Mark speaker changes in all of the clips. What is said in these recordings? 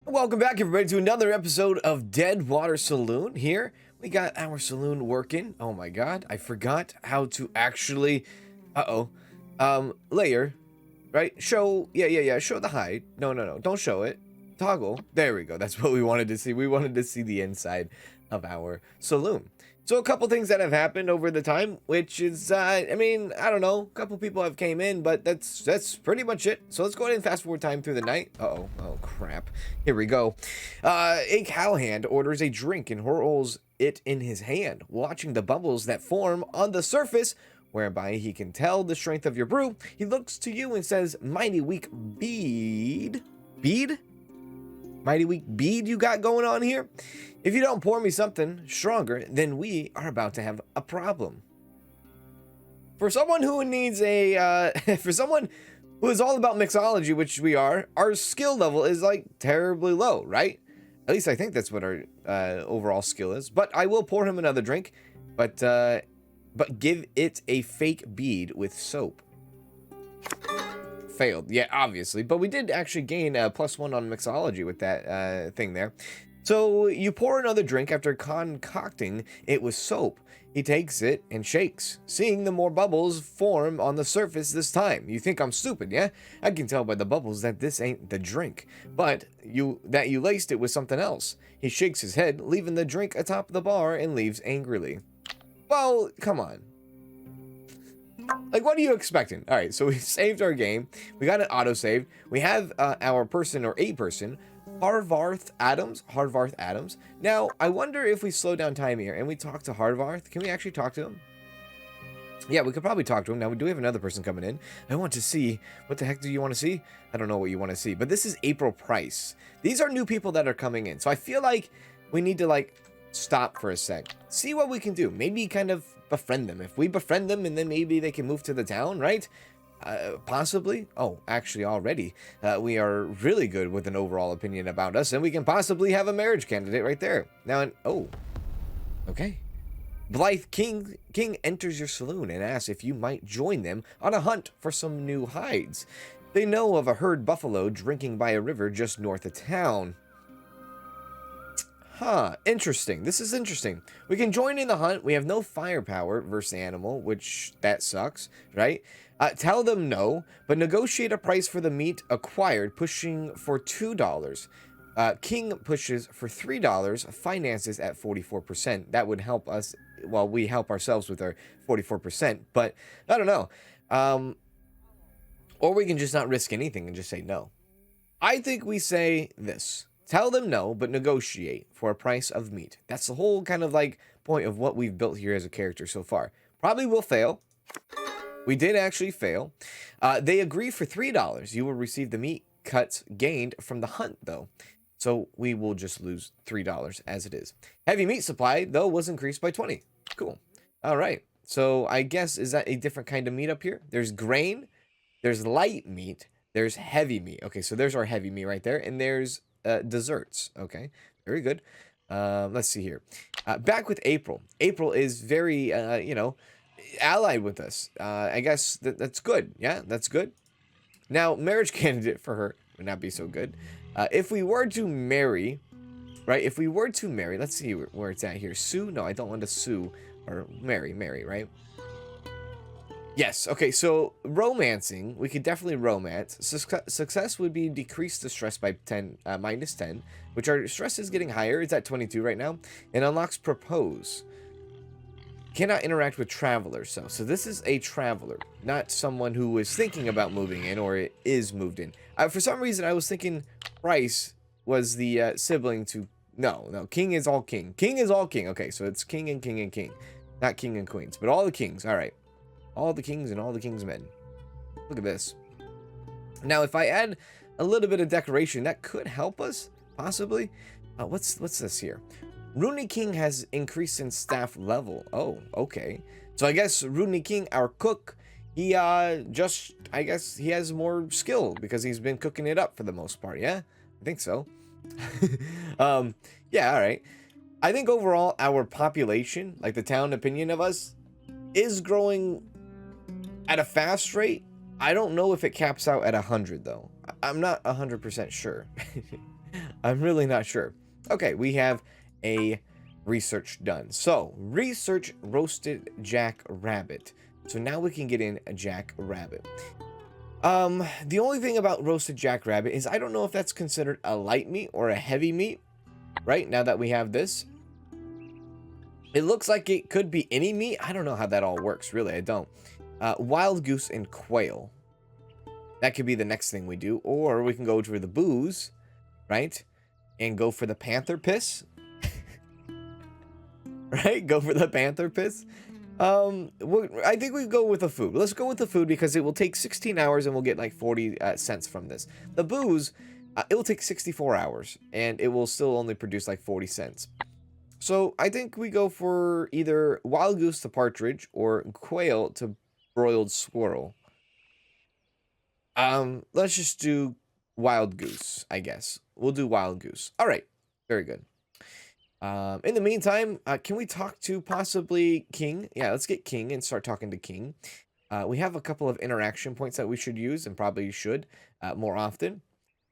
Speaker 1: Welcome back, everybody, to another episode of Deadwater Saloon. Here, we got our saloon working. Oh my god, I forgot how to actually... layer, right? Show... Yeah, show the hide. No, don't show it. Toggle. There we go. That's what we wanted to see. We wanted to see the inside of our saloon. So a couple things that have happened over the time, which is, I don't know, a couple people have came in, but that's pretty much it. So let's go ahead and fast forward time through the night. Oh crap. Here we go. A cowhand orders a drink and whirls it in his hand, watching the bubbles that form on the surface, whereby he can tell the strength of your brew. He looks to you and says, "Mighty weak bead." Bead? Mighty weak bead you got going on here? If you don't pour me something stronger, then we are about to have a problem. For someone who needs a, for someone who is all about mixology, which we are, our skill level is like terribly low, right? At least I think that's what our overall skill is. But I will pour him another drink, but give it a fake bead with soap. Failed, yeah, obviously, but we did actually gain a +1 on mixology with that thing there. So you pour another drink after concocting it with soap. He takes it and shakes, seeing the more bubbles form on the surface this time. You think I'm stupid, yeah? I can tell by the bubbles that this ain't the drink, but you laced it with something else. He shakes his head, leaving the drink atop the bar, and leaves angrily. Well, come on. Like, what are you expecting? All right, so we saved our game. We got an autosave. We have our person, or a person, Harvarth Adams. Now, I wonder if we slow down time here and we talk to Harvarth. Can we actually talk to him? Yeah, we could probably talk to him. Now, we do have another person coming in. I want to see. What the heck do you want to see? I don't know what you want to see, but this is April Price. These are new people that are coming in. So I feel like we need to, like, stop for a sec. See what we can do. Maybe kind of befriend them. If we befriend them, and then maybe they can move to the town, right? Possibly. Oh, actually, already we are really good with an overall opinion about us, and we can possibly have a marriage candidate right there. Now, okay. Blythe King enters your saloon and asks if you might join them on a hunt for some new hides. They know of a herd buffalo drinking by a river just north of town. Huh, interesting. This is interesting. We can join in the hunt. We have no firepower versus the animal, which that sucks, right? Tell them no, but negotiate a price for the meat acquired, pushing for $2. King pushes for $3, finances at 44%. That would help us, well, we help ourselves with our 44%, but I don't know. Or we can just not risk anything and just say no. I think we say this. Tell them no, but negotiate for a price of meat. That's the whole kind of like point of what we've built here as a character so far. Probably will fail. We did actually fail. They agree for $3. You will receive the meat cuts gained from the hunt, though. So we will just lose $3 as it is. Heavy meat supply, though, was increased by 20. Cool. All right. So I guess, is that a different kind of meat up here? There's grain. There's light meat. There's heavy meat. Okay, so there's our heavy meat right there. And there's desserts. Okay, very good. Let's see here. Back with April. April is very, allied with us. I guess that's good. Yeah, that's good. Now, marriage candidate for her would not be so good. If we were to marry, right? If we were to marry, let's see where it's at here. Sue? No, I don't want to sue or marry, right? Yes, okay, so romancing, we could definitely romance. Success would be decrease the stress by minus 10, which our stress is getting higher. It's at 22 right now. And unlocks propose. Cannot interact with travelers. So this is a traveler, not someone who is thinking about moving in or is moved in. For some reason, I was thinking Price was the sibling to... No, King is all king. King is all king. Okay, so it's king and king and king. Not king and queens, but all the kings. All right. All the kings and all the king's men. Look at this. Now, if I add a little bit of decoration, that could help us, possibly. What's this here? Rooney King has increased in staff level. Oh, okay. So I guess Rooney King, our cook, he I guess he has more skill because he's been cooking it up for the most part. Yeah, I think so. Yeah, all right. I think overall our population, like the town opinion of us, is growing at a fast rate. I don't know if it caps out at 100 though. I'm not 100% sure. I'm really not sure. Okay, we have a research done. So, research roasted jackrabbit. So now we can get in a jackrabbit. The only thing about roasted jackrabbit is I don't know if that's considered a light meat or a heavy meat, right? Now that we have this. It looks like it could be any meat. I don't know how that all works, really. I don't. Wild goose and quail. That could be the next thing we do. Or we can go for the booze, right? And go for the panther piss. Right? Go for the panther piss. I think we go with the food. Let's go with the food because it will take 16 hours and we'll get like 40 cents from this. The booze, it will take 64 hours and it will still only produce like 40 cents. So I think we go for either wild goose to partridge or quail to broiled squirrel. Let's just do wild goose, I guess. We'll do wild goose. All right, very good. In the meantime, can we talk to possibly King? Yeah, let's get King and start talking to King. We have a couple of interaction points that we should use and probably should more often.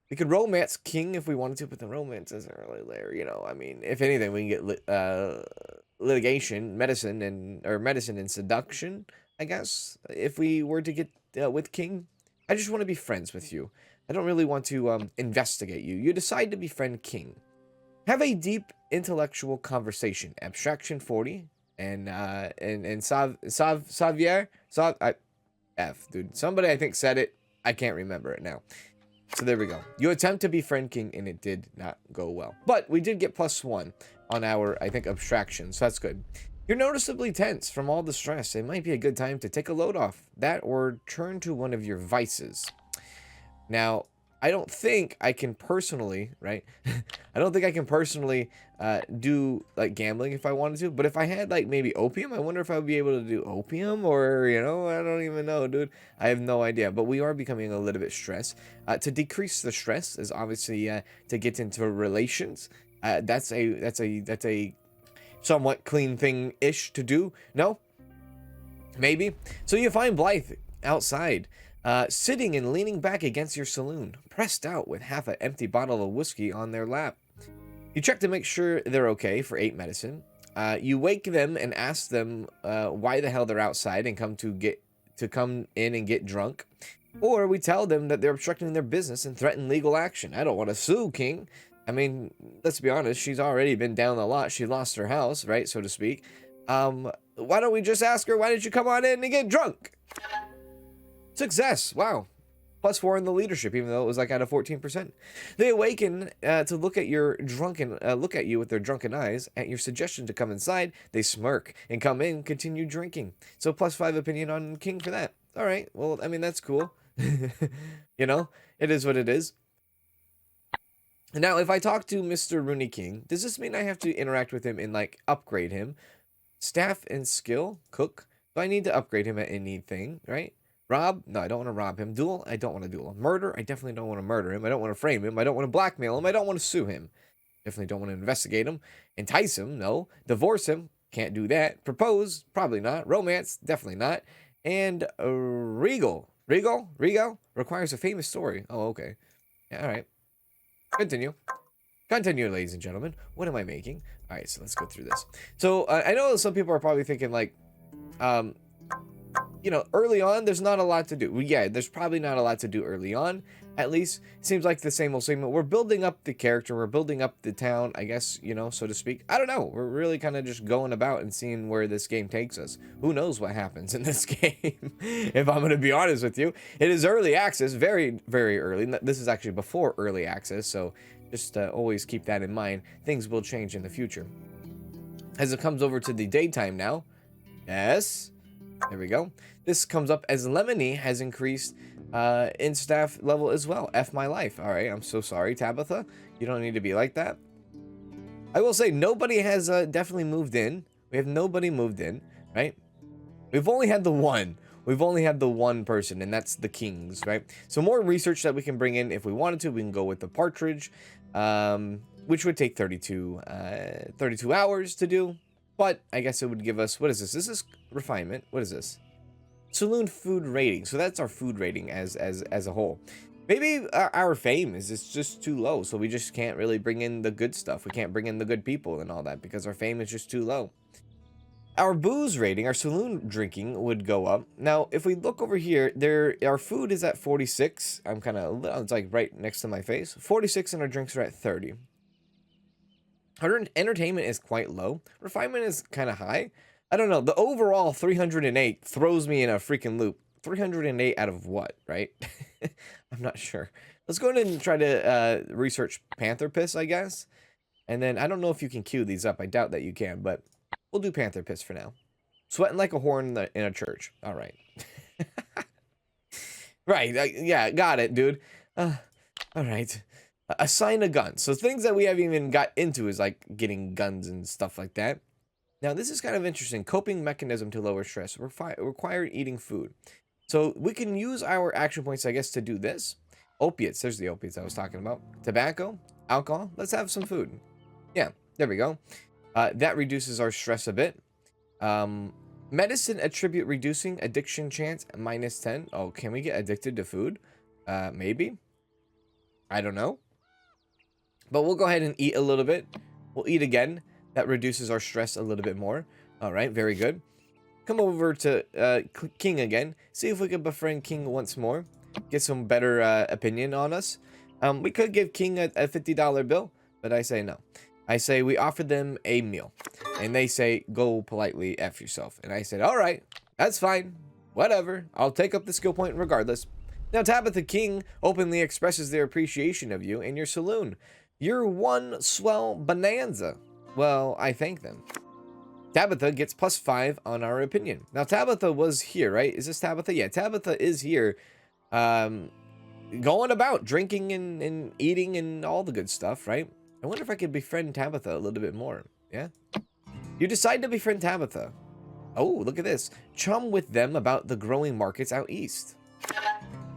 Speaker 1: We could romance King if we wanted to, but the romance isn't really there, you know. I mean, if anything, we can get litigation, medicine, and seduction, I guess, if we were to get with King. I just want to be friends with you. I don't really want to investigate you. You decide to befriend King. Have a deep intellectual conversation. Abstraction 40 and Xavier. F, dude. Somebody I think said it. I can't remember it now. So there we go. You attempt to befriend King and it did not go well. But we did get +1 on our, I think, abstraction. So that's good. You're noticeably tense from all the stress. It might be a good time to take a load off that or turn to one of your vices. Now, I don't think I can personally, right? I don't think I can personally do like gambling if I wanted to. But if I had like maybe opium, I wonder if I would be able to do opium or, you know, I don't even know, dude. I have no idea. But we are becoming a little bit stressed. To decrease the stress is obviously to get into relations. That's a somewhat clean thing-ish to do. No? Maybe. So you find Blythe outside. Sitting and leaning back against your saloon, pressed out with half an empty bottle of whiskey on their lap. You check to make sure they're okay for 8 medicine. You wake them and ask them why the hell they're outside and come in and get drunk. Or we tell them that they're obstructing their business and threaten legal action. I don't want to sue King. I mean, let's be honest, she's already been down a lot. She lost her house, right, so to speak. Why don't we just ask her, why did you come on in and get drunk? Success. Wow. +4 in the leadership, even though it was like at a 14%. They awaken to look at you with their drunken eyes. At your suggestion to come inside, they smirk and come in, continue drinking. So +5 opinion on King for that. All right. Well, I mean, that's cool. You know, it is what it is. Now, if I talk to Mr. Rooney King, does this mean I have to interact with him and like upgrade him? Staff and skill, cook. Do I need to upgrade him at anything, right? Rob? No, I don't want to rob him. Duel? I don't want to duel him. Murder? I definitely don't want to murder him. I don't want to frame him. I don't want to blackmail him. I don't want to sue him. Definitely don't want to investigate him. Entice him? No. Divorce him? Can't do that. Propose? Probably not. Romance? Definitely not. And regal? Regal? Requires a famous story. Oh, okay. Yeah, all right. Continue. Continue, ladies and gentlemen. What am I making? All right, so let's go through this. So I know some people are probably thinking like, you know, early on, there's not a lot to do. Well, yeah, there's probably not a lot to do early on. At least, it seems like the same old segment. We're building up the character. We're building up the town, I guess, you know, so to speak. I don't know. We're really kind of just going about and seeing where this game takes us. Who knows what happens in this game, if I'm going to be honest with you. It is early access, very, very early. This is actually before early access, so just always keep that in mind. Things will change in the future. As it comes over to the daytime now. Yes. There we go. This comes up as Lemony has increased in staff level as well. F my life. All right, I'm so sorry, Tabitha. You don't need to be like that. I will say nobody has definitely moved in. We have nobody moved in, right? We've only had the one. We've only had the one person, and that's the Kings, right? So more research that we can bring in if we wanted to. We can go with the partridge, which would take 32 hours to do. But I guess it would give us, what is this? This is refinement. What is this? Saloon food rating. So that's our food rating as a whole. Maybe our fame is just too low, so we just can't really bring in the good stuff. We can't bring in the good people and all that because our fame is just too low. Our booze rating, our saloon drinking would go up. Now, if we look over here, our food is at 46. I'm kind of, it's like right next to my face. 46 and our drinks are at 30. Our entertainment is quite low. Refinement is kind of high. I don't know. The overall 308 throws me in a freaking loop. 308 out of what, right? I'm not sure. Let's go ahead and try to research panther piss, I guess. And then I don't know if you can queue these up. I doubt that you can, but we'll do panther piss for now. Sweating like a horn in a church. All right. Right. Yeah, got it, dude. All right. Assign a gun. So things that we haven't even got into is like getting guns and stuff like that. Now, this is kind of interesting. Coping mechanism to lower stress. Required eating food. So we can use our action points, I guess, to do this. Opiates. There's the opiates I was talking about. Tobacco. Alcohol. Let's have some food. Yeah, there we go. That reduces our stress a bit. Medicine attribute reducing addiction chance -10. Oh, can we get addicted to food? Maybe. I don't know. But we'll go ahead and eat a little bit. We'll eat again. That reduces our stress a little bit more. All right, very good. Come over to King again. See if we can befriend King once more. Get some better opinion on us. We could give King a $50 bill, but I say no. I say we offer them a meal. And they say, go politely F yourself. And I said, all right, that's fine. Whatever. I'll take up the skill point regardless. Now, Tabitha King openly expresses their appreciation of you and your saloon. You're one swell bonanza. Well, I thank them. Tabitha gets +5 on our opinion. Now, Tabitha was here, right? Is this Tabitha? Yeah, Tabitha is here. Going about drinking and eating and all the good stuff, right? I wonder if I could befriend Tabitha a little bit more. Yeah? You decide to befriend Tabitha. Oh, look at this. Chum with them about the growing markets out east.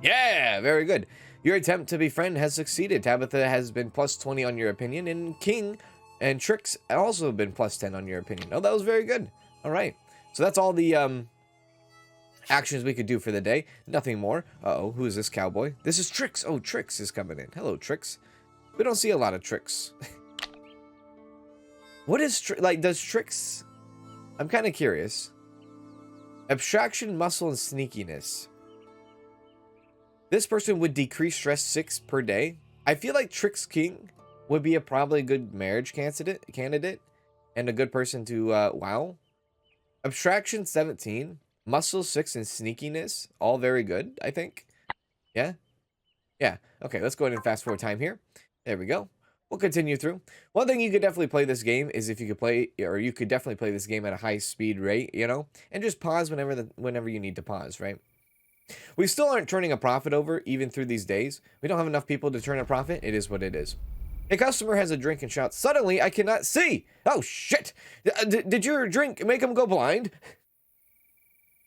Speaker 1: Yeah, very good. Your attempt to befriend has succeeded. Tabitha has been +20 on your opinion, and King and Trix also been +10 on your opinion. Oh, that was very good. All right. So that's all the actions we could do for the day. Nothing more. Uh-oh, who is this cowboy? This is Trix. Oh, Trix is coming in. Hello, Trix. We don't see a lot of Trix. What is, like, does Trix... I'm kind of curious. Abstraction, muscle, and sneakiness. This person would decrease stress 6 per day. I feel like Trix King would be a probably good marriage candidate and a good person to wow. Abstraction 17, muscle 6, and sneakiness, all very good, I think. Yeah. Okay, let's go ahead and fast forward time here. There we go. We'll continue through. One thing you could definitely play this game is if you could play, or you could definitely play this game at a high speed rate, you know, and just pause whenever you need to pause, right? We still aren't turning a profit over even through these days. We don't have enough people to turn a profit. It is what it is. A customer has a drink and shouts, "Suddenly, I cannot see!" Oh, shit! Did your drink make him go blind?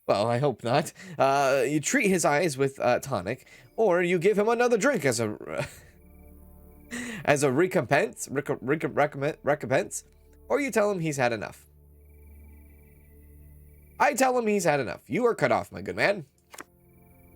Speaker 1: Well, I hope not. You treat his eyes with tonic, or you give him another drink as a as a recompense, or you tell him he's had enough. I tell him he's had enough. You are cut off, my good man.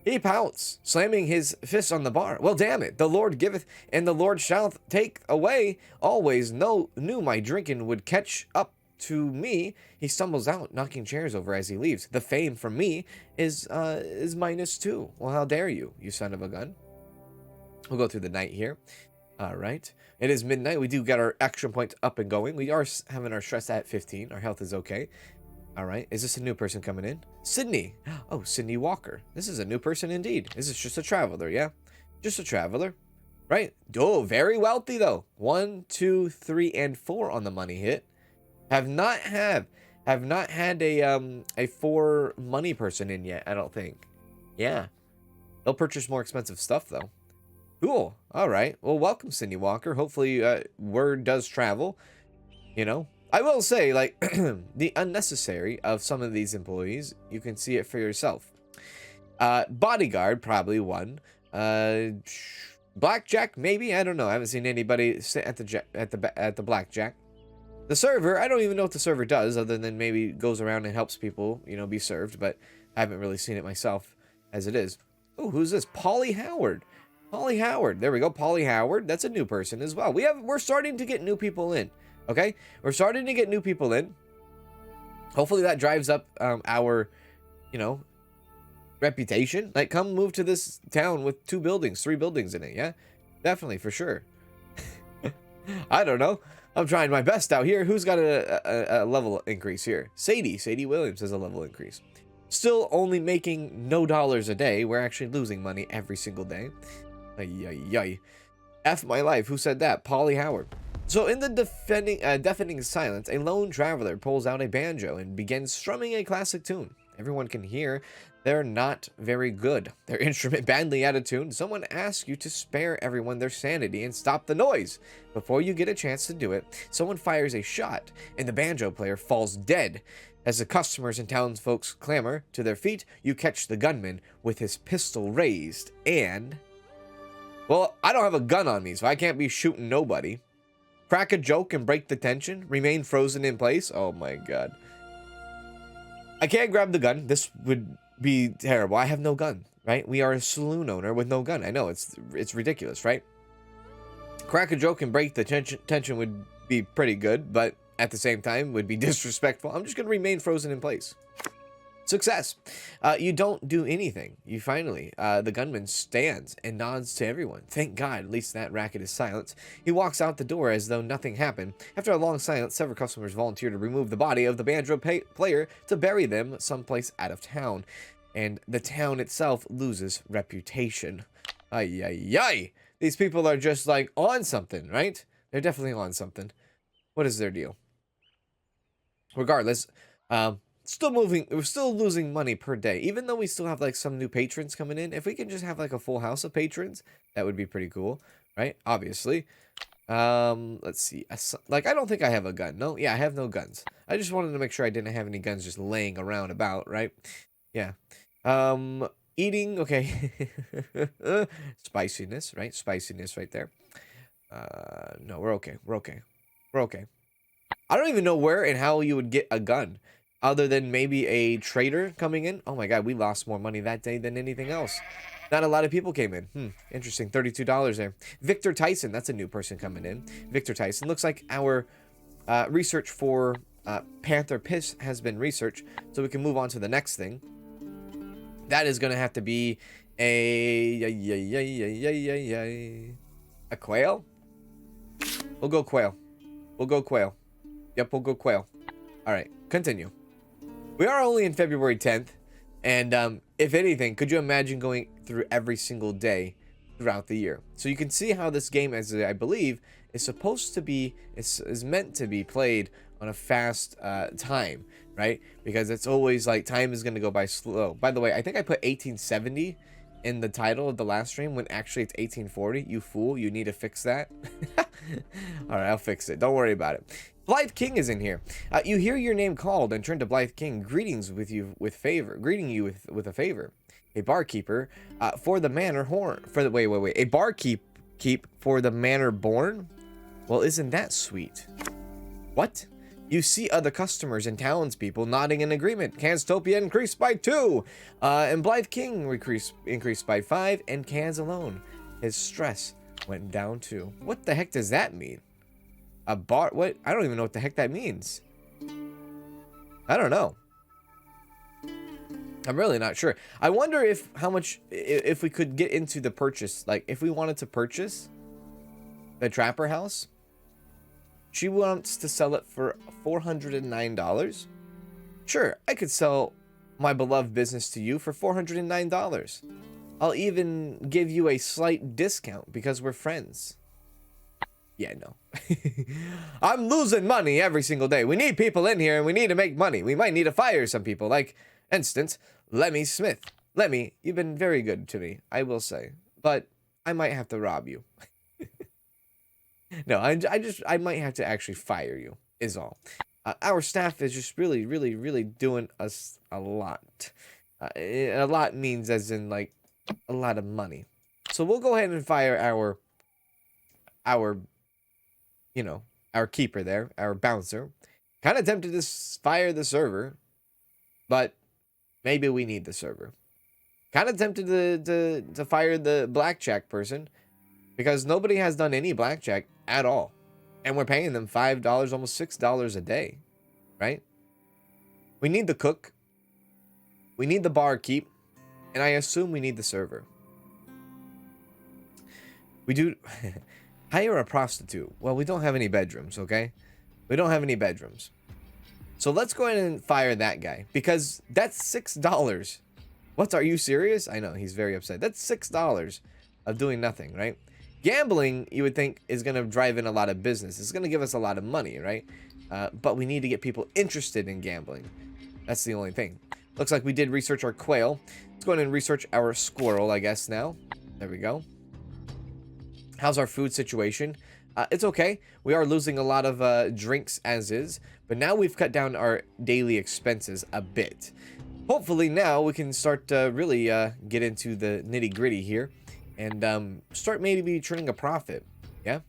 Speaker 1: He pouts, slamming his fist on the bar. Well, damn it. The Lord giveth, and the Lord shall take away. Always knew my drinking would catch up to me. He stumbles out, knocking chairs over as he leaves. The fame from me is -2. Well, how dare you, you son of a gun. We'll go through the night here. All right. It is midnight. We do get our action points up and going. We are having our stress at 15. Our health is okay. All right. Is this a new person coming in? Sydney. Oh, Sydney Walker. This is a new person indeed. This is just a traveler, yeah? Just a traveler. Right. Oh, very wealthy, though. 1, 2, 3, and 4 on the money hit. Have not had a 4 money person in yet, I don't think. Yeah. They'll purchase more expensive stuff, though. Cool. All right. Well, welcome, Sydney Walker. Hopefully, word does travel. You know? I will say, like, the unnecessary of some of these employees, you can see it for yourself. Bodyguard, probably 1. Blackjack, maybe? I don't know. I haven't seen anybody sit at the blackjack. The server, I don't even know what the server does, other than maybe goes around and helps people, you know, be served, but I haven't really seen it myself as it is. Oh, who's this? Polly Howard. Polly Howard. There we go. Polly Howard. That's a new person as well. We're starting to get new people in. Okay? We're starting to get new people in. Hopefully that drives up our, you know, reputation. Like, come move to this town with 2 buildings, 3 buildings in it. Yeah? Definitely, for sure. I don't know. I'm trying my best out here. Who's got a level increase here? Sadie Williams has a level increase. Still only making no dollars a day. We're actually losing money every single day. Ay, ay, ay. F my life. Who said that? Polly Howard. So in the deafening silence, a lone traveler pulls out a banjo and begins strumming a classic tune. Everyone can hear they're not very good. Their instrument badly out of tune. Someone asks you to spare everyone their sanity and stop the noise. Before you get a chance to do it, someone fires a shot and the banjo player falls dead. As the customers and townsfolk clamor to their feet, you catch the gunman with his pistol raised and... Well, I don't have a gun on me, so I can't be shooting nobody. Crack a joke and break the tension. Remain frozen in place. Oh my god. I can't grab the gun. This would be terrible. I have no gun, right? We are a saloon owner with no gun. I know, it's ridiculous, right? Crack a joke and break the tension would be pretty good, but at the same time would be disrespectful. I'm just going to remain frozen in place. Success. You don't do anything. You finally, the gunman stands and nods to everyone. Thank God, at least that racket is silent. He walks out the door as though nothing happened. After a long silence, several customers volunteer to remove the body of the banjo player to bury them someplace out of town. And the town itself loses reputation. Ay, ay, ay. These people are just like on something, right? They're definitely on something. What is their deal? Regardless, we're still losing money per day, even though we still have like some new patrons coming in. If we can just have like a full house of patrons, that would be pretty cool, right? Obviously. Let's see. I don't think I have a gun. No, yeah, I have no guns. I just wanted to make sure I didn't have any guns just laying around about, right? Yeah. Eating, okay. Spiciness, right? Spiciness right there. No, we're okay. We're okay. We're okay. I don't even know where and how you would get a gun. Other than maybe a trader coming in. Oh my god, we lost more money that day than anything else. Not a lot of people came in. Interesting. $32 there. Victor Tyson, that's a new person coming in. Victor Tyson. Looks like our research for Panther Piss has been researched. So we can move on to the next thing. That is going to have to be a quail? We'll go quail. We'll go quail. Yep, we'll go quail. All right, continue. We are only in February 10th, and if anything, could you imagine going through every single day throughout the year? So you can see how this game, as I believe, is supposed to be, is meant to be played on a fast time, right? Because it's always like time is going to go by slow. By the way, I think I put 1870 in the title of the last stream when actually it's 1840. You fool, you need to fix that. All right, I'll fix it. Don't worry about it. Blythe King is in here. You hear your name called and turn to Blythe King. Greeting you with a favor. A barkeeper for the manor horn. Wait. A barkeep for the manor born? Well, isn't that sweet? What? You see other customers and townspeople nodding in agreement. Kanztopia increased by 2. And Blythe King increased by 5. And Kanzalone, his stress went down too. What the heck does that mean? A bar? What? I don't even know what the heck that means. I don't know. I'm really not sure. I wonder if if we could get into the purchase, like if we wanted to purchase the Trapper house. She wants to sell it for $409. Sure, I could sell my beloved business to you for $409. I'll even give you a slight discount because we're friends. Yeah, no. I'm losing money every single day. We need people in here and we need to make money. We might need to fire some people. Like, instance, Lemmy Smith. Lemmy, you've been very good to me, I will say. But I might have to rob you. No, I might have to actually fire you, is all. Our staff is just really doing us a lot. A lot means as in, like, a lot of money. So we'll go ahead and fire our you know, our keeper there, our bouncer. Kind of tempted to fire the server, but maybe we need the server. Kind of tempted to fire the blackjack person because nobody has done any blackjack at all. And we're paying them $5, almost $6 a day, right? We need the cook. We need the barkeep. And I assume we need the server. We do hire a prostitute. Well, we don't have any bedrooms, okay? We don't have any bedrooms. So let's go ahead and fire that guy because that's $6. What? Are you serious? I know, he's very upset. That's $6 of doing nothing, right? Gambling, you would think, is going to drive in a lot of business. It's going to give us a lot of money, right? But we need to get people interested in gambling. That's the only thing. Looks like we did research our quail. Let's go ahead and research our squirrel, I guess, now. There we go. How's our food situation? It's okay. We are losing a lot of drinks as is, but now we've cut down our daily expenses a bit. Hopefully now we can start really get into the nitty gritty here and start maybe turning a profit. Yeah.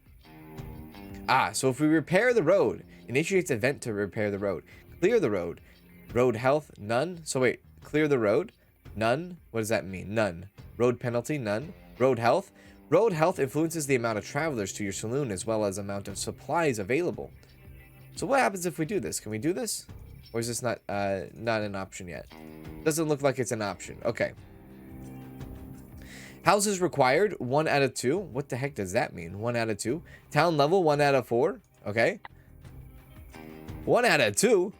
Speaker 1: So if we repair the road, initiates event to repair the road, clear the road, road health, none. So wait, clear the road, none. What does that mean? None. Road penalty, none. Road health. Road health influences the amount of travelers to your saloon as well as amount of supplies available. So what happens if we do this? Can we do this? Or is this not an option yet? Doesn't look like it's an option. Okay. Houses required, 1 out of 2. What the heck does that mean? 1 out of 2. Town level, 1 out of 4. Okay. 1 out of 2?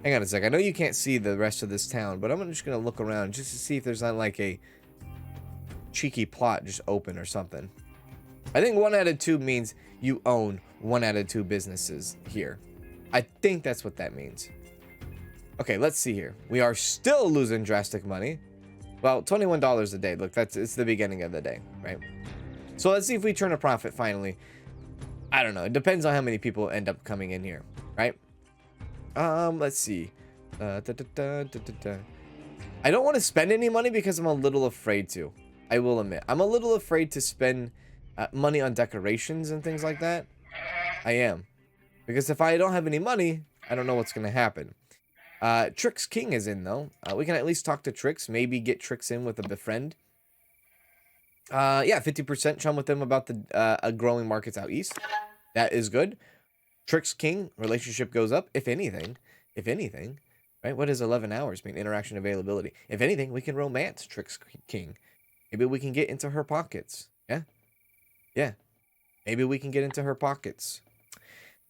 Speaker 1: Hang on a sec. I know you can't see the rest of this town, but I'm just going to look around just to see if there's not like a cheeky plot just open or something. I think 1 out of 2 means you own 1 out of 2 businesses here. I think that's what that means. Okay, let's see here. We are still losing drastic money. Well, $21 a day. Look, it's the beginning of the day, right? So let's see if we turn a profit finally. I don't know. It depends on how many people end up coming in here, right? Let's see. I don't want to spend any money because I'm a little afraid to. I will admit. I'm a little afraid to spend money on decorations and things like that. I am. Because if I don't have any money, I don't know what's going to happen. Trix King is in, though. We can at least talk to Trix. Maybe get Trix in with a befriend. Yeah, 50% chum with them about the growing markets out east. That is good. Trix King, relationship goes up, if anything. If anything. Right? What does 11 hours mean? Interaction availability. If anything, we can romance Trix King. Maybe we can get into her pockets. Yeah? Yeah. Maybe we can get into her pockets.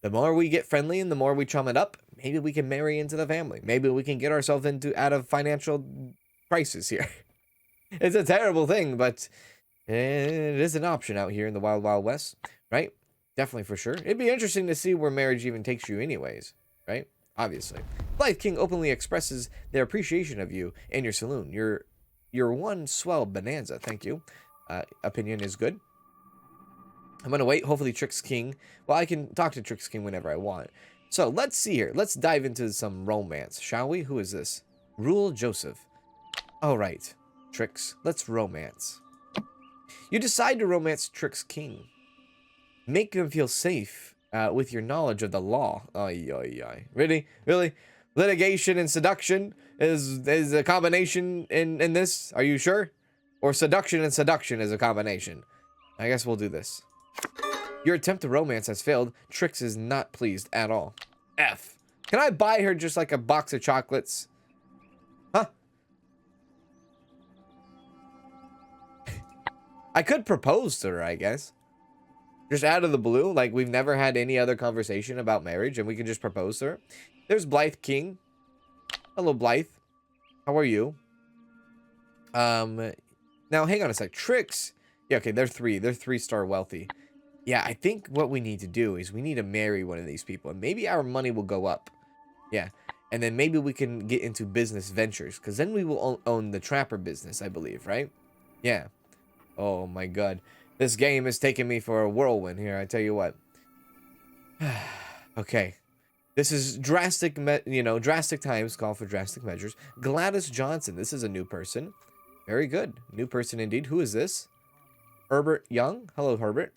Speaker 1: The more we get friendly and the more we chum it up, maybe we can marry into the family. Maybe we can get ourselves out of financial crisis here. It's a terrible thing, but it is an option out here in the Wild Wild West, right? Definitely for sure. It'd be interesting to see where marriage even takes you anyways, right? Obviously. Blythe King openly expresses their appreciation of you and your saloon. You're one swell bonanza. Thank you. Opinion is good. I'm going to wait. Hopefully Trix King. Well, I can talk to Trix King whenever I want. So let's see here. Let's dive into some romance, shall we? Who is this? Rule Joseph. All right, Trix. Let's romance. You decide to romance Trix King. Make him feel safe with your knowledge of the law. Ay, ay, ay. Really? Really? Litigation and seduction is a combination in this? Are you sure? Or seduction and seduction is a combination? I guess we'll do this. Your attempt to romance has failed. Trix is not pleased at all. F. Can I buy her just like a box of chocolates? Huh? I could propose to her, I guess. Just out of the blue. Like, we've never had any other conversation about marriage, and we can just propose to her. There's Blythe King. Hello, Blythe. How are you? Now, hang on a sec. Trix. Yeah, okay, they're 3. They're 3-star wealthy. Yeah, I think what we need to do is we need to marry one of these people. And maybe our money will go up. Yeah. And then maybe we can get into business ventures. Because then we will own the trapper business, I believe, right? Yeah. Oh, my God. This game is taking me for a whirlwind here, I tell you what. Okay. This is drastic times call for drastic measures. Gladys Johnson. This is a new person. Very good. New person indeed. Who is this? Herbert Young. Hello, Herbert.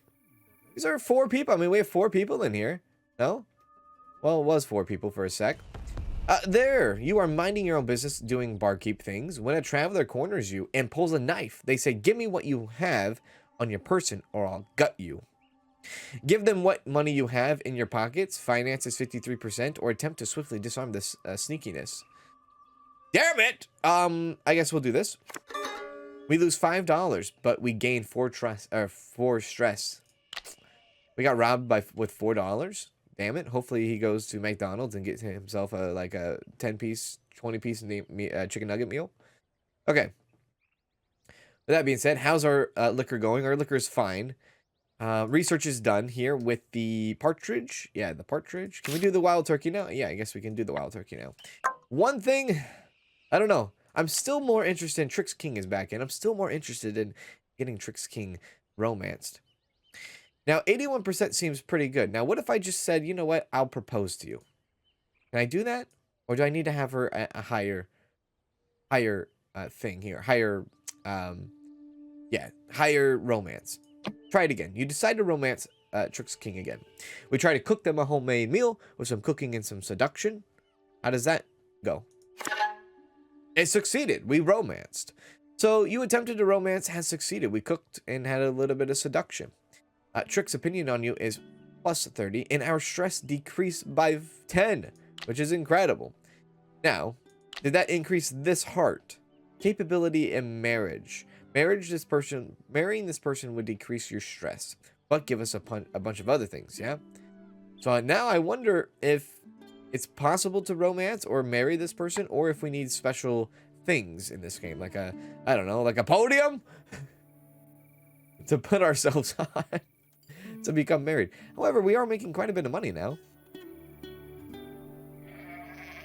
Speaker 1: These are 4 people. I mean, we have 4 people in here. No? Well, it was 4 people for a sec. There, you are minding your own business doing barkeep things when a traveler corners you and pulls a knife. They say, give me what you have on your person or I'll gut you. Give them what money you have in your pockets. Finance is 53% or attempt to swiftly disarm this sneakiness. Damn it! I guess we'll do this. We lose $5, but we gain 4 stress. We got robbed with $4. Damn it. Hopefully he goes to McDonald's and gets himself like a 10-piece, 20-piece chicken nugget meal. Okay. With that being said, how's our liquor going? Our liquor is fine. Research is done here with the partridge. Yeah, the partridge. Can we do the wild turkey now? Yeah, I guess we can do the wild turkey now. One thing, I don't know. I'm still more interested in Trix King is back in. I'm still more interested in getting Trix King romanced. Now, 81% seems pretty good. Now, what if I just said, you know what? I'll propose to you. Can I do that? Or do I need to have her a higher thing here? Higher romance. Try it again. You decide to romance Trix King again. We try to cook them a homemade meal with some cooking and some seduction. How does that go? It succeeded. We romanced. So you attempted to romance has succeeded. We cooked and had a little bit of seduction. Trix's opinion on you is plus 30, and our stress decreased by 10, which is incredible. Now, did that increase this heart? Capability in marriage. Marrying this person would decrease your stress, but give us a bunch of other things, yeah? So now I wonder if it's possible to romance or marry this person, or if we need special things in this game, like I don't know, like a podium to put ourselves on to become married. However, we are making quite a bit of money now.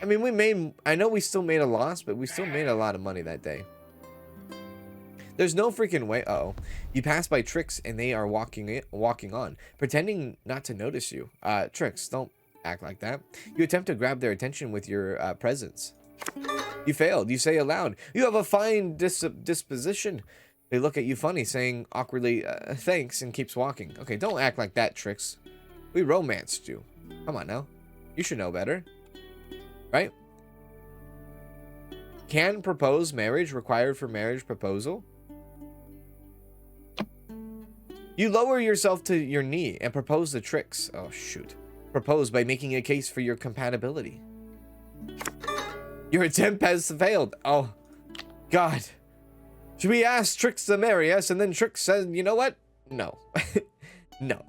Speaker 1: I mean, I know we still made a loss, but we still made a lot of money that day. There's no freaking way. Uh-oh. You pass by Trix and they are walking on, pretending not to notice you. Trix, don't act like that. You attempt to grab their attention with your presence. You failed. You say aloud, you have a fine disposition. They look at you funny, saying awkwardly, thanks, and keeps walking. Okay, don't act like that, Trix. We romanced you. Come on now. You should know better. Right? Can propose marriage required for marriage proposal? You lower yourself to your knee and propose the Trix. Oh, shoot. Propose by making a case for your compatibility. Your attempt has failed. Oh, God. Should we ask Trix to marry us? And then Trix says, you know what? No. No.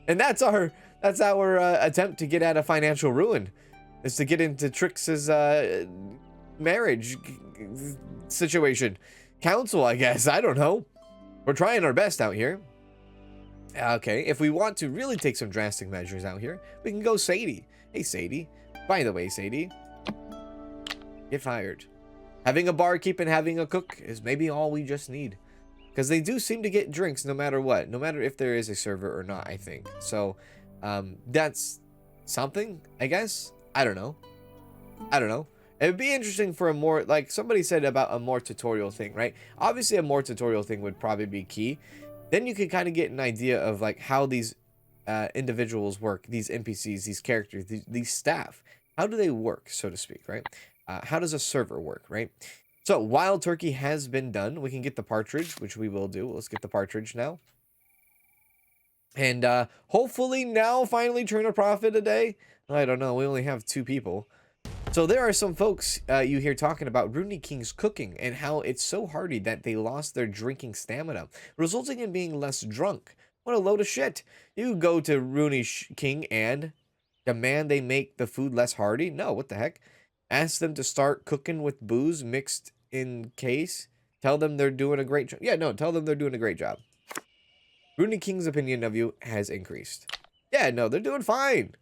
Speaker 1: And that's our attempt to get out of financial ruin, is to get into Trix's marriage situation. Counsel, I guess. I don't know. We're trying our best out here. Okay, if we want to really take some drastic measures out here, we can go Sadie. Hey, Sadie. By the way, Sadie, get fired. Having a barkeep and having a cook is maybe all we just need. Because they do seem to get drinks no matter what. No matter if there is a server or not, I think. So, that's something, I guess. I don't know. It would be interesting for a more, like somebody said about a more tutorial thing, right? Obviously, a more tutorial thing would probably be key. Then you could kind of get an idea of like how these individuals work, these NPCs, these characters, these staff. How do they work, so to speak, right? How does a server work, right? So wild turkey has been done. We can get the partridge, which we will do. Let's get the partridge now. And hopefully now finally turn a profit a day. I don't know. We only have 2 people. So there are some folks you hear talking about Rooney King's cooking and how it's so hearty that they lost their drinking stamina, resulting in being less drunk. What a load of shit. You go to Rooney King and demand they make the food less hearty? No, what the heck? Ask them to start cooking with booze mixed in case. Tell them they're doing a great job. Yeah, no, tell them they're doing a great job. Rooney King's opinion of you has increased. Yeah, no, they're doing fine.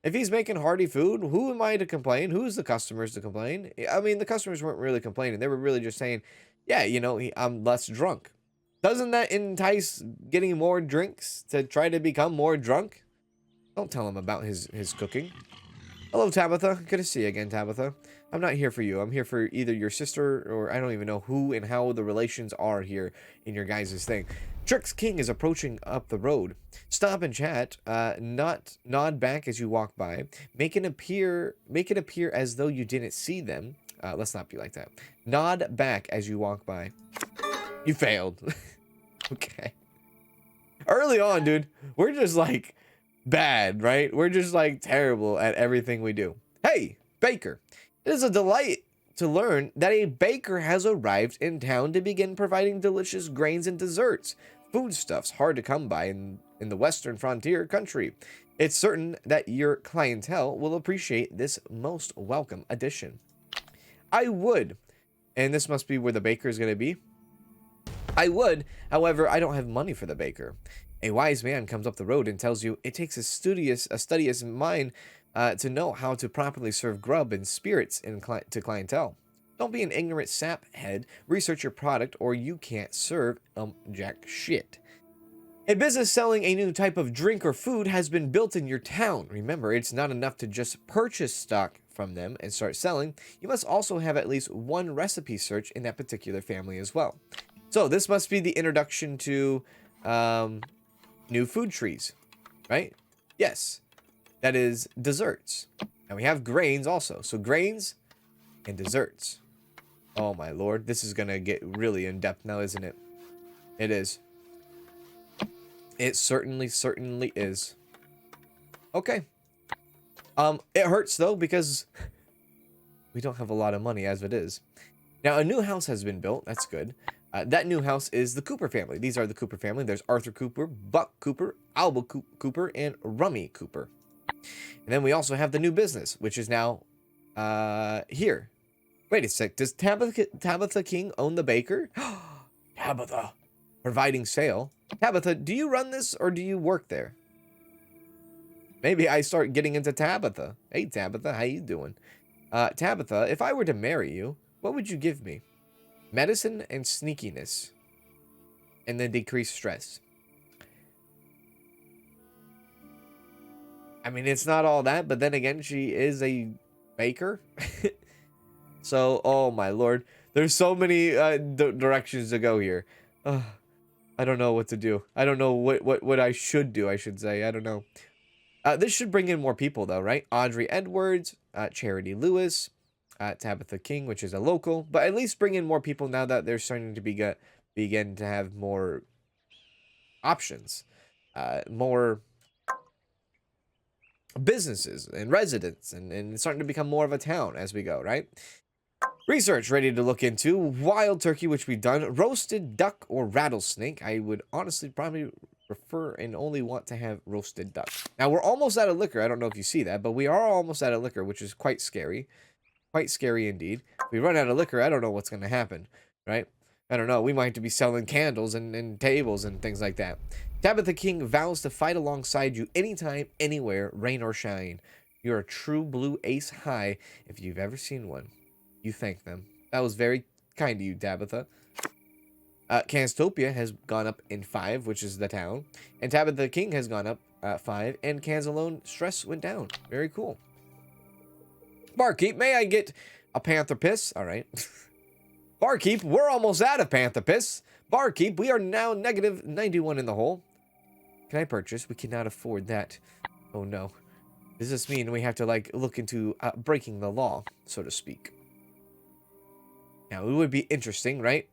Speaker 1: If he's making hearty food, who am I to complain? Who's the customers to complain? I mean, the customers weren't really complaining. They were really just saying, yeah, you know, I'm less drunk. Doesn't that entice getting more drinks to try to become more drunk? Don't tell him about his cooking. Hello, Tabitha. Good to see you again, Tabitha. I'm not here for you. I'm here for either your sister or I don't even know who and how the relations are here in your guys' thing. Trick's king is approaching up the road. Stop and chat. Nod back as you walk by. Make it appear as though you didn't see them. Let's not be like that. Nod back as you walk by. You failed. Okay. Early on, dude, we're just like bad, right? We're just like terrible at everything we do. Hey, baker. It is a delight to learn that a baker has arrived in town to begin providing delicious grains and desserts. Foodstuffs hard to come by in the western frontier country. It's certain that your clientele will appreciate this most welcome addition. I would, and this must be where the baker is going to be. I would, however, I don't have money for the baker. A wise man comes up the road and tells you it takes a studious mind to know how to properly serve grub and spirits to clientele. Don't be an ignorant saphead. Research your product or you can't serve jack shit. A business selling a new type of drink or food has been built in your town. Remember, it's not enough to just purchase stock from them and start selling. You must also have at least one recipe search in that particular family as well. So this must be the introduction to new food trees, right? Yes, that is desserts. And we have grains also. So grains and desserts. Oh my lord, this is going to get really in-depth now, isn't it? It is. It certainly is. Okay. It hurts though because we don't have a lot of money as it is. Now a new house has been built. That's good. That new house is the Cooper family. These are the Cooper family. There's Arthur Cooper, Buck Cooper, Alba Cooper, and Rummy Cooper. And then we also have the new business, which is now here. Wait a sec. Does Tabitha King own the baker? Tabitha. Providing sale. Tabitha, do you run this or do you work there? Maybe I start getting into Tabitha. Hey, Tabitha, how you doing? Tabitha, if I were to marry you, what would you give me? Medicine and sneakiness. And then decreased stress. I mean, it's not all that, but then again, she is a baker. So, oh my lord. There's so many directions to go here. I don't know what to do. I don't know what I should do, I should say. I don't know. This should bring in more people, though, right? Audrey Edwards, Charity Lewis, Tabitha King, which is a local. But at least bring in more people now that they're starting to begin to have more options. More businesses and residents. And it's starting to become more of a town as we go, right? Research ready to look into. Wild turkey, which we've done. Roasted duck or rattlesnake. I would honestly probably prefer and only want to have roasted duck. Now, we're almost out of liquor. I don't know if you see that, but we are almost out of liquor, which is quite scary. Quite scary indeed. If we run out of liquor, I don't know what's going to happen, right? I don't know. We might have to be selling candles and tables and things like that. Tabitha King vows to fight alongside you anytime, anywhere, rain or shine. You're a true blue ace high if you've ever seen one. You thank them. That was very kind of you, Tabitha. Canstopia has gone up in 5, which is the town. And Tabitha King has gone up 5. And Kanzalone stress went down. Very cool. Barkeep, may I get a panther piss? All right. Barkeep, we're almost out of panther piss. Barkeep, we are now negative 91 in the hole. Can I purchase? We cannot afford that. Oh no. Does this mean we have to like look into breaking the law, so to speak? Now, it would be interesting, right?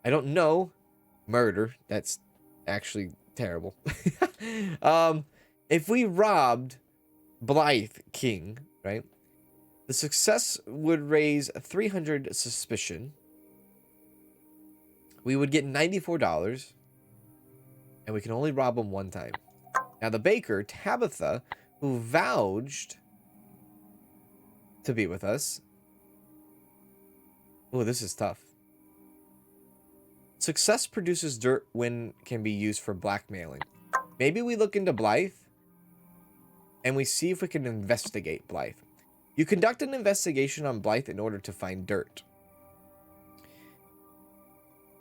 Speaker 1: I don't know. Murder. That's actually terrible. If we robbed Blythe King, right? The success would raise 300 suspicion. We would get $94. And we can only rob him one time. Now, the baker, Tabitha, who vouched to be with us. Oh, this is tough. Success produces dirt when can be used for blackmailing. Maybe we look into Blythe and we see if we can investigate Blythe. You conduct an investigation on Blythe in order to find dirt.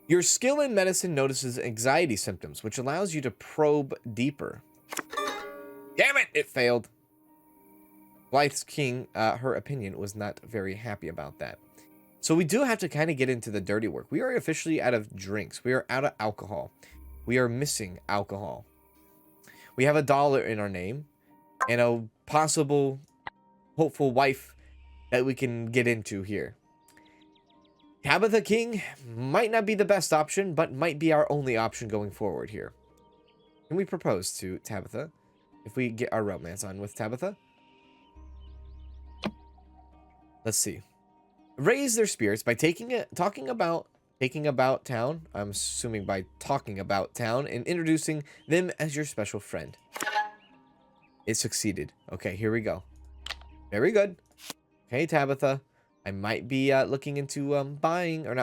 Speaker 1: Your skill in medicine notices anxiety symptoms, which allows you to probe deeper. Damn it! It failed. Blythe's king, her opinion, was not very happy about that. So we do have to kind of get into the dirty work. We are officially out of drinks. We are out of alcohol. we are missing alcohol. We have $1 in our name and a possible hopeful wife that we can get into here. Tabitha King might not be the best option, but might be our only option going forward here. Can we propose to Tabitha if we get our romance on with Tabitha? Let's see. Raise their spirits by taking about town. I'm assuming by talking about town and introducing them as your special friend. It succeeded. Okay, here we go. Very good. Okay, Tabitha. I might be looking into not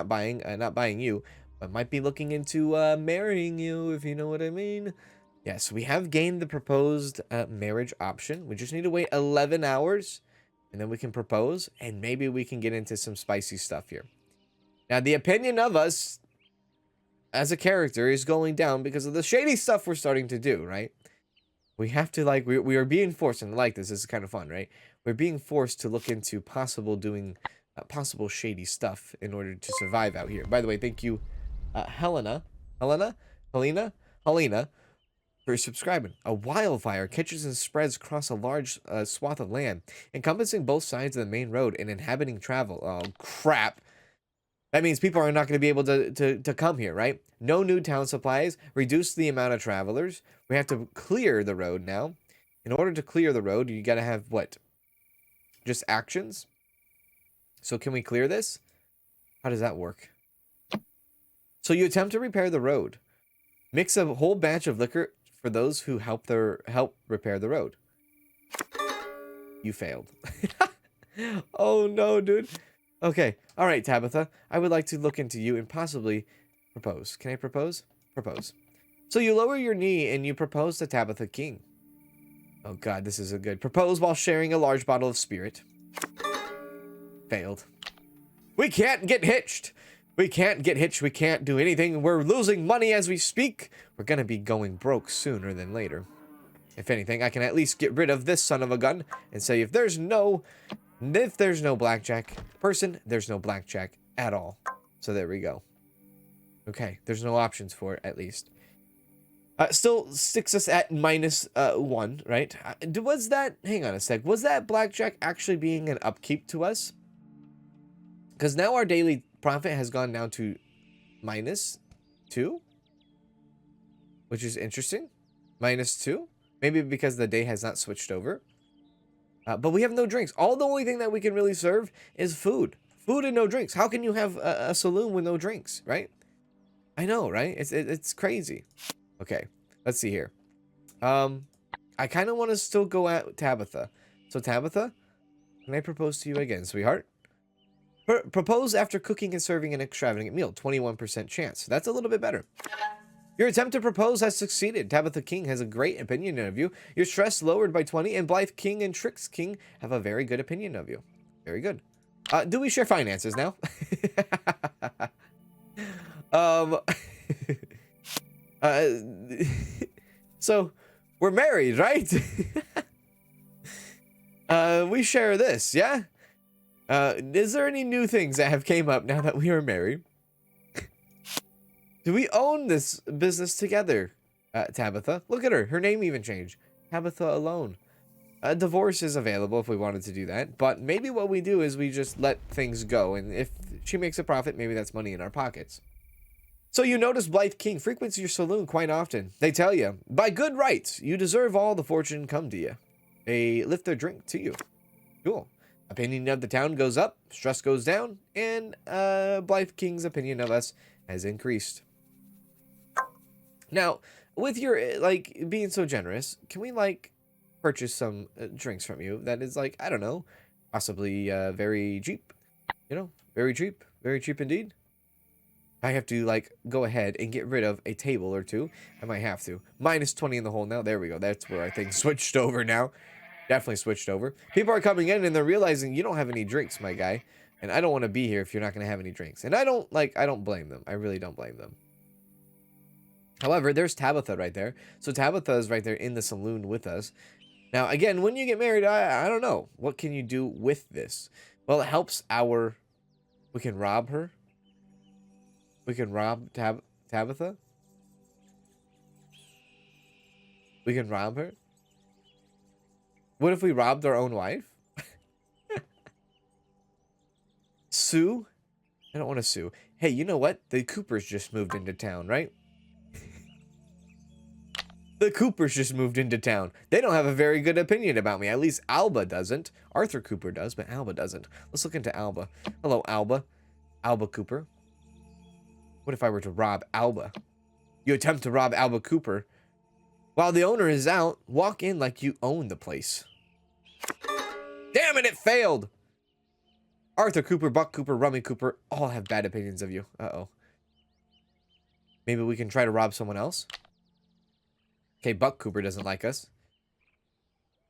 Speaker 1: buying you, but might be looking into marrying you, if you know what I mean. Yes, we have gained the proposed marriage option. We just need to wait 11 hours, and then we can propose, and maybe we can get into some spicy stuff here. Now, the opinion of us as a character is going down because of the shady stuff we're starting to do, right? We have to, like, we are being forced, and like this is kind of fun, right? We're being forced to look into possible shady stuff in order to survive out here. By the way, thank you, Helena, for subscribing. A wildfire catches and spreads across a large swath of land, encompassing both sides of the main road and inhabiting travel. Oh, crap. That means people are not going to be able to come here, right? No new town supplies. Reduce the amount of travelers. We have to clear the road now. In order to clear the road, you got to have what? Just actions? So can we clear this? How does that work? So you attempt to repair the road. Mix a whole batch of liquor for those who help repair the road. You failed. Oh no, dude. Okay. All right, Tabitha. I would like to look into you and possibly propose. Can I propose? Propose. So you lower your knee and you propose to Tabitha King. Oh god, this is a good. Propose while sharing a large bottle of spirit. Failed. We can't get hitched. We can't get hitched. We can't do anything. We're losing money as we speak. We're gonna be going broke sooner than later. If anything, I can at least get rid of this son of a gun and say if there's no blackjack person, there's no blackjack at all. So there we go. Okay, there's no options for it at least. Still sticks us at -1, right? Was that, hang on a sec, was that blackjack actually being an upkeep to us? Because now our daily profit has gone down to -2, which is interesting. -2, maybe because the day has not switched over. But we have no drinks. The only thing that we can really serve is food. Food and no drinks. How can you have a saloon with no drinks, right? I know, right? It's crazy. Okay, let's see here. I kind of want to still go at Tabitha. So Tabitha, can I propose to you again, sweetheart? Propose after cooking and serving an extravagant meal. 21% chance. That's a little bit better. Your attempt to propose has succeeded. Tabitha King has a great opinion of you. Your stress lowered by 20, and Blythe King and Trix King have a very good opinion of you. Very good. Do we share finances now? So we're married, right? We share this, yeah? Is there any new things that have came up now that we are married? Do we own this business together, Tabitha? Look at her. Her name even changed. Tabitha alone. A divorce is available if we wanted to do that, but maybe what we do is we just let things go, and if she makes a profit, maybe that's money in our pockets. So you notice Blythe King frequents your saloon quite often. They tell you, by good rights, you deserve all the fortune come to you. They lift their drink to you. Cool. Opinion of the town goes up, stress goes down, and Blythe King's opinion of us has increased. Now, with your, like, being so generous, can we, like, purchase some drinks from you that is, like, I don't know, possibly very cheap? You know, very cheap indeed. I have to, like, go ahead and get rid of a table or two. I might have to. -20 in the hole now. There we go. That's where I think switched over now. Definitely switched over. People are coming in and they're realizing you don't have any drinks, my guy. And I don't want to be here if you're not going to have any drinks. And I don't blame them. I really don't blame them. However, there's Tabitha right there. So Tabitha is right there in the saloon with us. Now, again, when you get married, I don't know. What can you do with this? Well, it helps we can rob her. We can rob Tabitha. We can rob her? What if we robbed our own wife? Sue? I don't want to sue. Hey, you know what? The Coopers just moved into town, right? The Coopers just moved into town. They don't have a very good opinion about me. At least Alba doesn't. Arthur Cooper does, but Alba doesn't. Let's look into Alba. Hello, Alba. Alba Cooper. What if I were to rob Alba? You attempt to rob Alba Cooper. While the owner is out, walk in like you own the place. Damn it, it failed! Arthur Cooper, Buck Cooper, Rummy Cooper all have bad opinions of you. Uh-oh. Maybe we can try to rob someone else? Okay, Buck Cooper doesn't like us.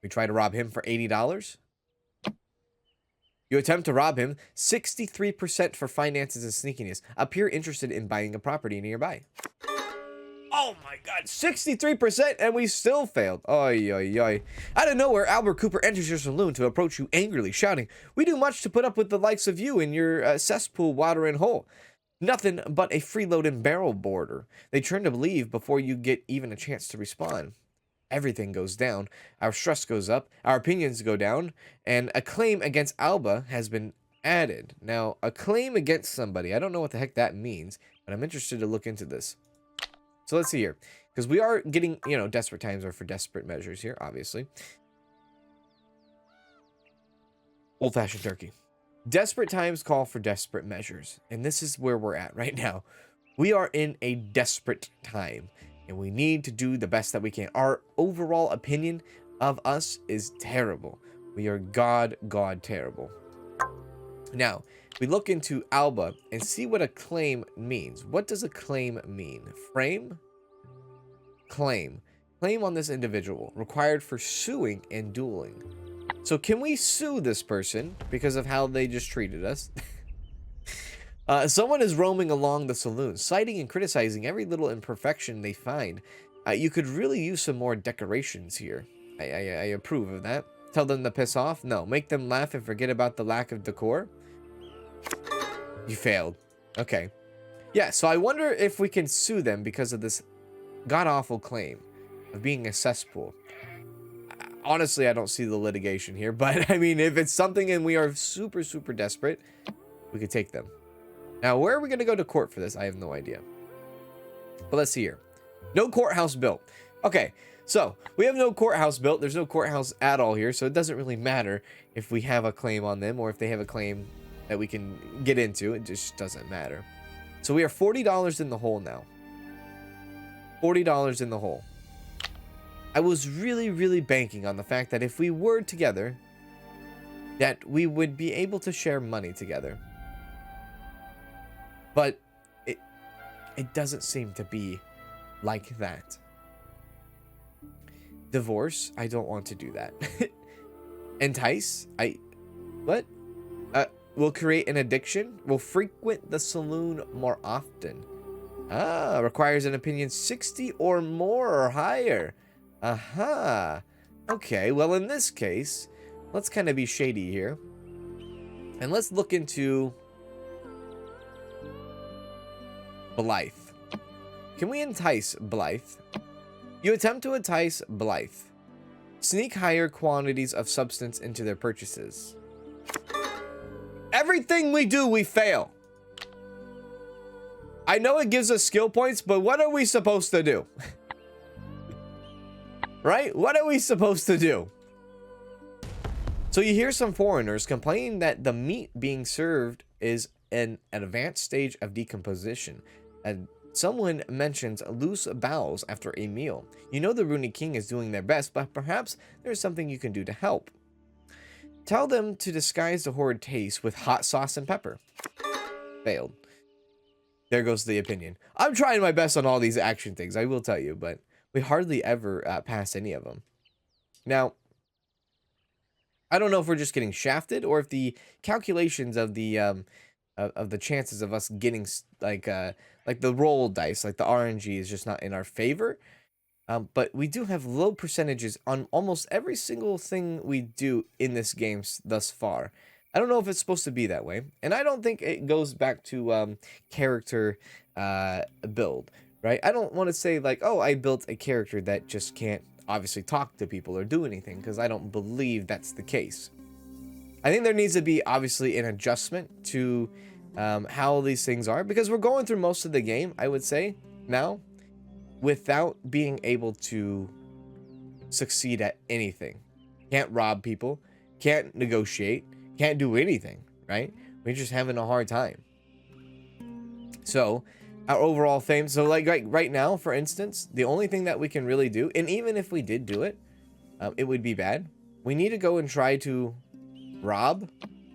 Speaker 1: We try to rob him for $80. You attempt to rob him. 63% for finances and sneakiness. Appear interested in buying a property nearby. Oh my god, 63%, and we still failed. Oy, oy, oy. Out of nowhere, Albert Cooper enters your saloon to approach you angrily, shouting, "We do much to put up with the likes of you in your cesspool watering hole. Nothing but a freeloading barrel boarder." They turn to leave before you get even a chance to respond. Everything goes down. Our stress goes up. Our opinions go down. And a claim against Alba has been added. Now, a claim against somebody. I don't know what the heck that means, but I'm interested to look into this. So let's see here. Because we are getting, you know, desperate times are for desperate measures here, obviously. Old-fashioned turkey. Desperate times call for desperate measures. And this is where we're at right now. We are in a desperate time. And we need to do the best that we can. Our overall opinion of us is terrible. We are god terrible. Now, we look into Alba and see what a claim means. What does a claim mean? Frame? Claim. Claim on this individual. Required for suing and dueling. So can we sue this person because of how they just treated us? Someone is roaming along the saloon, citing and criticizing every little imperfection they find. You could really use some more decorations here. I approve of that. Tell them to piss off? No. Make them laugh and forget about the lack of decor? You failed. Okay. Yeah, so I wonder if we can sue them because of this god-awful claim of being a cesspool. Honestly, I don't see the litigation here, but I mean, if it's something and we are super desperate, we could take them. Now, where are we going to go to court for this? I have no idea. But let's see here. No courthouse built. Okay, so we have no courthouse built. There's no courthouse at all here, so it doesn't really matter if we have a claim on them or if they have a claim that we can get into. It just doesn't matter. So we are $40 in the hole now. $40 in the hole. I was really banking on the fact that if we were together, that we would be able to share money together. But it doesn't seem to be like that. Divorce? I don't want to do that. Entice? What? Will create an addiction? Will frequent the saloon more often. Requires an opinion 60 or more or higher. Aha. Okay, well in this case, let's kind of be shady here. And let's look into Blythe. Can we entice Blythe? You attempt to entice Blythe. Sneak higher quantities of substance into their purchases. Everything we do, we fail. I know it gives us skill points, but what are we supposed to do? Right? What are we supposed to do? So you hear some foreigners complaining that the meat being served is in an advanced stage of decomposition. And someone mentions loose bowels after a meal. You know the Rooney King is doing their best, but perhaps there's something you can do to help. Tell them to disguise the horrid taste with hot sauce and pepper. Failed. There goes the opinion. I'm trying my best on all these action things, I will tell you, but we hardly ever pass any of them. Now, I don't know if we're just getting shafted or if the calculations of the chances of us getting like the roll dice, like the RNG, is just not in our favor. But we do have low percentages on almost every single thing we do in this game thus far. I don't know if it's supposed to be that way, and I don't think it goes back to character build, right? I don't want to say like, oh, I built a character that just can't obviously talk to people or do anything, because I don't believe that's the case. I think there needs to be obviously an adjustment to how these things are, because we're going through most of the game, I would say, now, without being able to succeed at anything. Can't rob people, can't negotiate, can't do anything, right? We're just having a hard time. So our overall fame, so like right now, for instance, the only thing that we can really do, and even if we did do it, it would be bad. We need to go and try to rob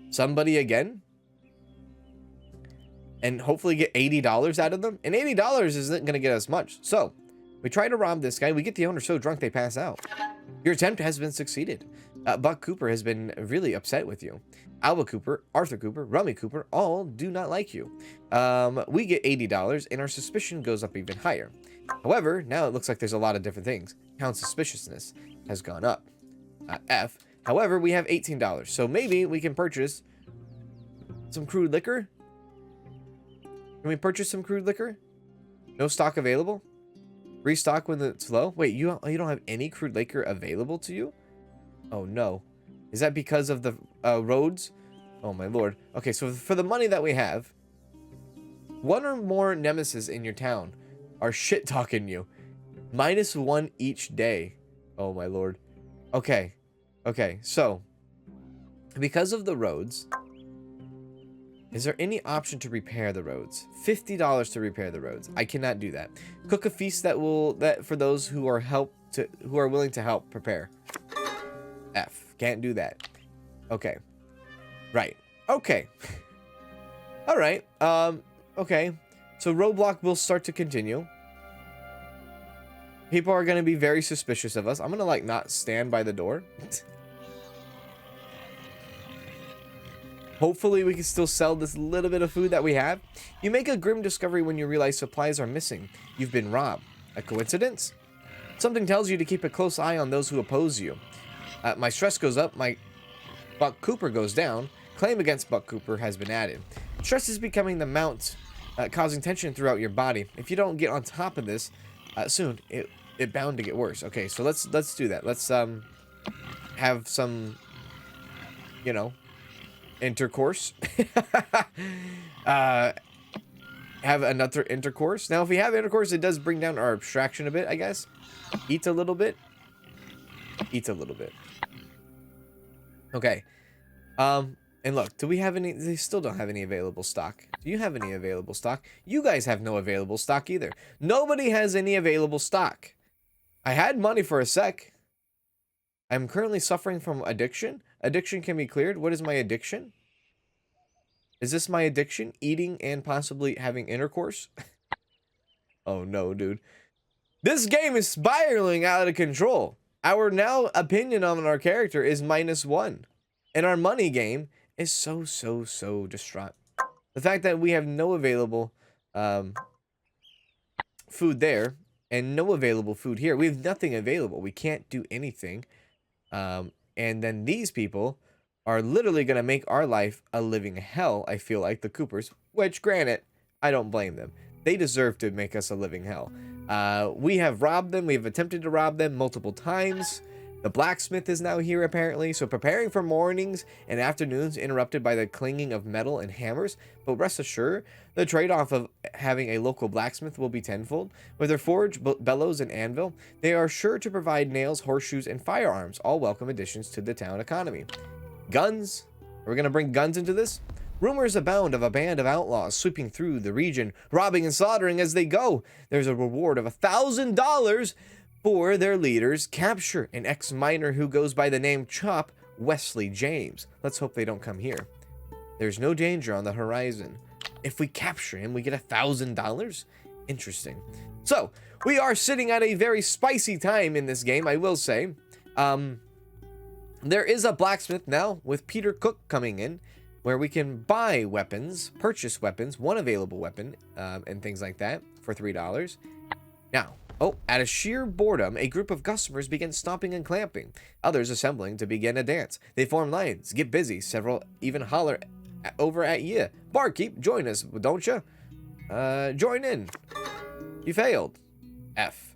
Speaker 1: somebody again and hopefully get $80 out of them. And $80 isn't going to get us much. So we try to rob this guy. We get the owner so drunk they pass out. Your attempt has been succeeded. Buck Cooper has been really upset with you. Alba Cooper, Arthur Cooper, Rummy Cooper all do not like you. We get $80 and our suspicion goes up even higher. However, now it looks like there's a lot of different things. Count suspiciousness has gone up. F. However, we have $18. So maybe we can purchase some crude liquor. Can we purchase some crude liquor? No stock available? Restock when it's low? Wait, you don't have any crude liquor available to you? Oh no. Is that because of the roads? Oh my lord. Okay, so for the money that we have, one or more nemesis in your town are shit talking you. -1 each day. Oh my lord. Okay. Okay, so because of the roads, is there any option to repair the roads? $50 to repair the roads. I cannot do that. Cook a feast that for those who are willing to help prepare. F. Can't do that. Okay. Right. Okay. All right. Okay. So roadblock will start to continue. People are going to be very suspicious of us. I'm going to like not stand by the door. Hopefully we can still sell this little bit of food that we have. You make a grim discovery when you realize supplies are missing. You've been robbed. A coincidence? Something tells you to keep a close eye on those who oppose you. My stress goes up. My Buck Cooper goes down. Claim against Buck Cooper has been added. Stress is becoming the mount, causing tension throughout your body. If you don't get on top of this soon, it bound to get worse. Okay, so let's do that. Let's have some, you know, intercourse. Have another intercourse. Now, if we have intercourse, it does bring down our abstraction a bit, I guess. Eat a little bit. Eat a little bit. Okay. And look, do we have any? They still don't have any available stock. Do you have any available stock? You guys have no available stock either. Nobody has any available stock. I had money for a sec. I'm currently suffering from addiction. Addiction can be cleared. What is my addiction? Is this my addiction? Eating and possibly having intercourse? Oh no, dude. This game is spiraling out of control. Our now opinion on our character is -1. And our money game is so distraught. The fact that we have no available food there and no available food here. We have nothing available. We can't do anything. And then these people are literally going to make our life a living hell, I feel like, the Coopers. Which, granted, I don't blame them. They deserve to make us a living hell. We have robbed them. We have attempted to rob them multiple times. The blacksmith is now here, apparently. So preparing for mornings and afternoons interrupted by the clanging of metal and hammers. But rest assured, the trade-off of having a local blacksmith will be tenfold. With their forge, bellows, and anvil, they are sure to provide nails, horseshoes, and firearms, all welcome additions to the town economy. Guns? Are we going to bring guns into this? Rumors abound of a band of outlaws sweeping through the region, robbing and slaughtering as they go. There's a reward of $1,000 for their leaders. Capture an ex-miner who goes by the name Chop, Wesley James. Let's hope they don't come here. There's no danger on the horizon. If we capture him, we get $1,000? Interesting. So, we are sitting at a very spicy time in this game, I will say. There is a blacksmith now with Peter Cook coming in, where we can buy weapons, purchase weapons, one available weapon, and things like that for $3. Now, out of sheer boredom, a group of customers begin stomping and clamping, others assembling to begin a dance. They form lines, get busy, several even holler over at you. Barkeep, join us, don't you? Join in. You failed. F.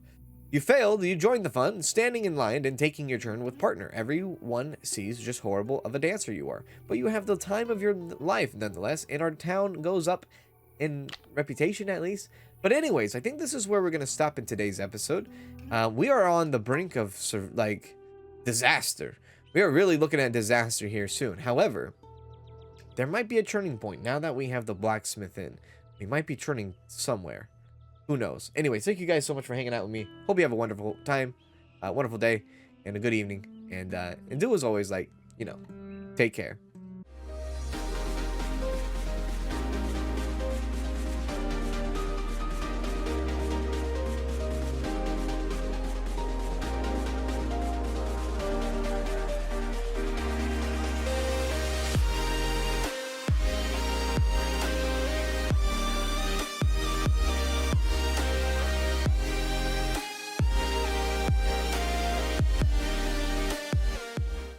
Speaker 1: You failed, you joined the fun, standing in line and taking your turn with partner. Everyone sees just horrible of a dancer you are, but you have the time of your life nonetheless, and our town goes up in reputation at least. But anyways, I think this is where we're gonna stop in today's episode. We are on the brink of like disaster. We are really looking at disaster here soon. However, there might be a turning point now that we have the blacksmith in. We might be turning somewhere. Who knows? Anyways, thank you guys so much for hanging out with me. Hope you have a wonderful time, wonderful day, and a good evening. And do as always, like, take care.